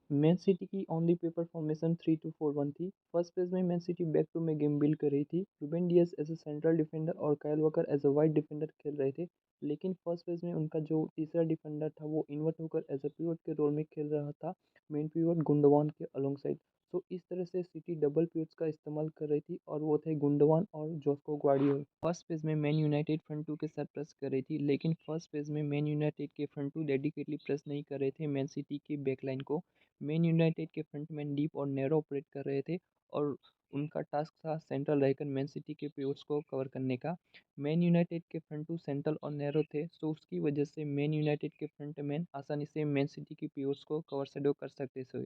Man City की on the paper formation 3-2-4-1 थी। First phase में मैन सिटी बैक टू में गेम बिल्ड कर रही थी। Ruben Dias as a central defender और Kyle Walker as a wide defender खेल रहे थे। लेकिन फर्स्ट फेज में उनका जो तीसरा डिफेंडर था वो इन्वर्ट होकर एज अ पिवट के रोल में खेल रहा था, मेन पिवट गुंडवान के अलोंग साइड। तो इस तरह से सिटी डबल पिवट्स का इस्तेमाल कर रही थी और वो थे गुंडवान और जोस्को ग्वार्डियोल। फर्स्ट फेज में मैन यूनाइटेड फ्रंट टू के साथ प्रेस कर रही थी, लेकिन फर्स्ट फेज में मैन यूनाइटेड के फ्रंट टू डेडिकेटली प्रेस नहीं कर रहे थे मैन सिटी की बैकलाइन को। मैन यूनाइटेड के फ्रंटमैन डीप और नैरो ऑपरेट कर रहे थे और उनका टास्क था सेंट्रल रहकर मैन सिटी के पिवट्स को कवर करने का। मैन यूनाइटेड के फ्रंट टू सेंट्रल और नैरो थे, सो उसकी वजह से मैन यूनाइटेड के फ्रंटमैन आसानी से मैन सिटी की पिवट्स को कवर शेडो कर सकते थे।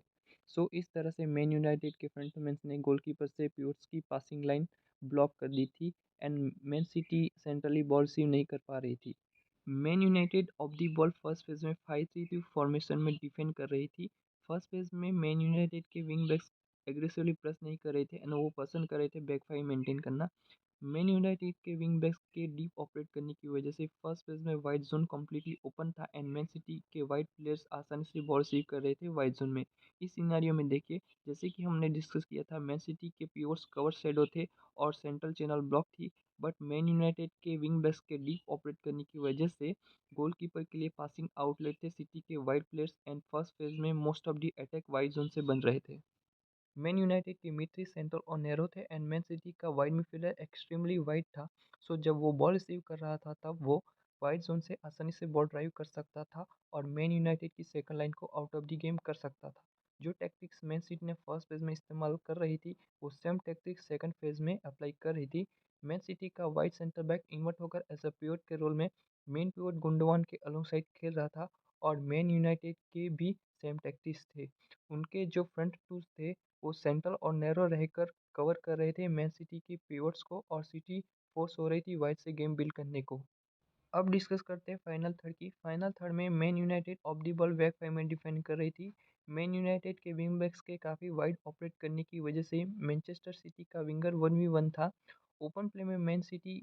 सो इस तरह से मैन यूनाइटेड के फ्रंटमैन ने गोलकीपर से पिवट्स की पासिंग लाइन ब्लॉक कर दी थी and Man city centrally ball receive नहीं कर पा रही थी। Man United of the ball first phase में 5-3-2 फॉर्मेशन में डिफेंड कर रही थी। फर्स्ट फेज में मैन यूनाइटेड के विंग बैक्स एग्रेसिवली प्रेस नहीं कर रहे थे एंड वो पसंद कर रहे थे बैक फाइव मेंटेन करना। मैन यूनाइटेड के विंग बैक्स के डीप ऑपरेट करने की वजह से फर्स्ट फेज में वाइड जोन कम्प्लीटली ओपन था एंड मैन सिटी के वाइड प्लेयर्स आसानी से बॉल रिसीव कर रहे थे वाइड जोन में। इस सिनेरियो में देखिए, जैसे कि हमने डिस्कस किया था, मैन सिटी के प्योर्स कवर शेडो थे और सेंट्रल चैनल ब्लॉक थी, बट मैन यूनाइटेड के विंग बैक्स के डीप ऑपरेट करने की वजह से गोलकीपर के लिए पासिंग आउटलेट थे सिटी के wide players and first phase में most of the attack wide zone से बन रहे थे। मैन यूनाइटेड की मिड थ्री सेंट्रल और नैरो थे एंड मैन सिटी का वाइड मिडफील्डर एक्सट्रीमली वाइड था। सो जब वो बॉल रिसीव कर रहा था तब वो वाइड जोन से आसानी से बॉल ड्राइव कर सकता था और मैन यूनाइटेड की सेकंड लाइन को आउट ऑफ द गेम कर सकता था। जो टैक्टिक्स मैन सिटी ने फर्स्ट फेज में इस्तेमाल कर रही थी वो सेम टैक्टिक्स सेकंड फेज में अप्लाई कर रही थी। मैन सिटी का वाइड सेंटर बैक इन्वर्ट होकर एज अ पिवट के रोल में मेन पिवट गुंडवान के अलोंग साइड खेल रहा था और मैन यूनाइटेड के भी सेम टैक्टिक्स थे। उनके जो फ्रंट टू थे वो सेंट्रल और नैरो रहकर कवर कर रहे थे मैन सिटी की पिवट्स को और सिटी फोर्स हो रही थी वाइड से गेम बिल्ड करने को। अब डिस्कस करते हैं फाइनल थर्ड की। फाइनल थर्ड में man United of the ball back five में डिफेंड कर रही थी। मैन यूनाइटेड के विंग बैक्स के काफ़ी वाइड ऑपरेट करने की वजह से मैनचेस्टर सिटी का विंगर 1v1 था। ओपन प्ले में Man city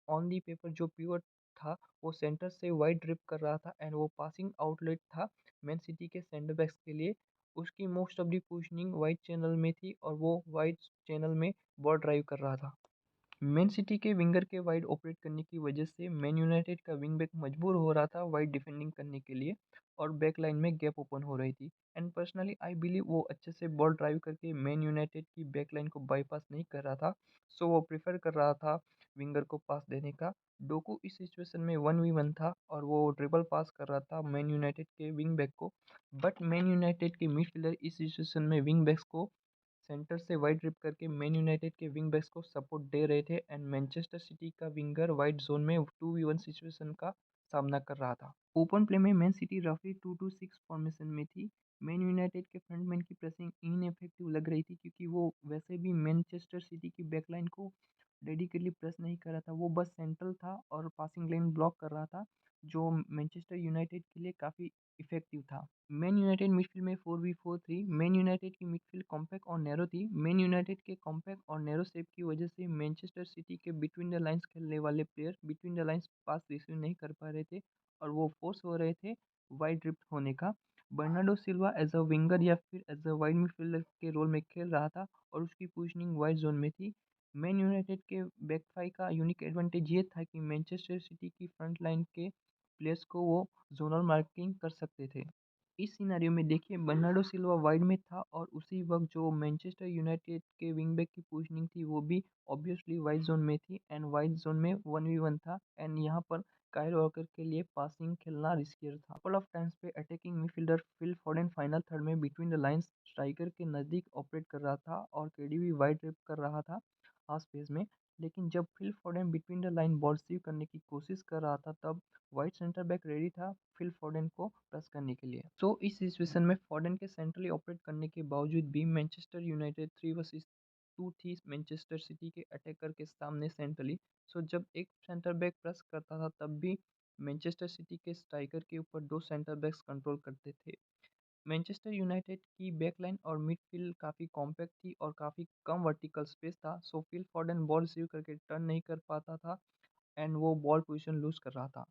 on the paper जो पिवट था वो सेंटर से वाइड ड्रिप कर रहा था एंड वो पासिंग आउटलेट था मैन सिटी के सेंटर बैक्स के लिए। उसकी most of the positioning wide channel में थी और वो वाइड चैनल में बॉल ड्राइव कर रहा था। मैन सिटी के विंगर के वाइड ऑपरेट करने की वजह से मैन यूनाइटेड का विंग बैक मजबूर हो रहा था वाइड डिफेंडिंग करने के लिए और बैक लाइन में गैप ओपन हो रही थी एंड पर्सनली आई बिलीव वो अच्छे से बॉल ड्राइव करके मैन यूनाइटेड की बैक लाइन को बाईपास नहीं कर रहा था। सो वो प्रेफर कर रहा था विंगर को पास देने का। डोकू इस सिचुएशन में 1v1 था और वो ट्रिपल पास कर रहा था मैन यूनाइटेड के विंग बैक को, बट मैन यूनाइटेड के मिडफील्डर इस सिचुएशन में विंग बैक्स को सेंटर से वाइड ड्रिप करके मैन यूनाइटेड के विंग बैक्स को सपोर्ट दे रहे थे एंड मैनचेस्टर सिटी का विंगर वाइड जोन में 2v1 सिचुएशन का सामना कर रहा था। ओपन प्ले में मैन सिटी रफली 2-2-6 फॉर्मेशन में थी। मैन यूनाइटेड के फ्रंटमैन की प्रेसिंग इनएफेक्टिव लग रही थी क्योंकि वो वैसे भी मैनचेस्टर सिटी की बैकलाइन को डेडिकेटली प्रेस नहीं कर रहा था, वो बस सेंट्रल था और पासिंग लाइन ब्लॉक कर रहा था, जो मैनचेस्टर यूनाइटेड के लिए काफ़ी इफेक्टिव था। मैन यूनाइटेड मिडफील्ड में 4v4 थी। मैन यूनाइटेड की मिडफील्ड कॉम्पैक्ट और नैरो थी। मैन यूनाइटेड के कॉम्पैक्ट और नैरो शेप की वजह से मैनचेस्टर सिटी के बिटवीन द लाइंस खेलने वाले player between the lines pass receive नहीं कर पा रहे थे और वो फोर्स हो रहे थे वाइड ड्रिफ्ट होने का। Bernardo Silva as a winger या फिर एज अ वाइड मिडफील्डर के रोल में खेल रहा था और उसकी पोजीशनिंग वाइड जोन में थी। मैन यूनाइटेड के बैक फाइव का यूनिक एडवांटेज ये था कि मैनचेस्टर सिटी की फ्रंट लाइन के प्लेयर्स को वो जोनल मार्किंग कर सकते थे। इस सिनेरियो में देखिए, बर्नार्डो सिल्वा वाइड में था और उसी वक्त जो मैनचेस्टर यूनाइटेड के विंग बैक की पोजीशनिंग थी वो भी ऑब्वियसली वाइड जोन में थी एंड वाइड जोन में 1v1 था एंड यहाँ पर काइल वॉकर के लिए पासिंग खेलना रिस्कियर था। कपल ऑफ टाइम्स पे attacking midfielder Phil Foden final third में बिटवीन द लाइंस स्ट्राइकर के नज़दीक ऑपरेट कर रहा था और केडीबी वाइड रेप कर रहा था हाफ स्पेस में। लेकिन जब Phil Foden between the line ball receive करने की कोशिश कर रहा था तब वाइट सेंटर बैक रेडी था फिल फॉडेन को प्रेस करने के लिए। सो इस सिचुएशन में फॉडेन के सेंट्रली ऑपरेट करने के बावजूद भी मैनचेस्टर यूनाइटेड 3 वर्सेस 2 थी मैनचेस्टर सिटी के अटैकर के सामने सेंट्रली। सो जब एक सेंटर बैक प्रेस करता था तब भी मैनचेस्टर सिटी के स्ट्राइकर के ऊपर दो सेंटर बैक्स कंट्रोल करते थे। मैनचेस्टर यूनाइटेड की बैकलाइन और मिडफील्ड काफ़ी कॉम्पैक्ट थी और काफ़ी कम वर्टिकल स्पेस था, सो फिल फॉडेन बॉल रिसीव करके टर्न नहीं कर पाता था एंड वो बॉल पोजीशन लूज कर रहा था।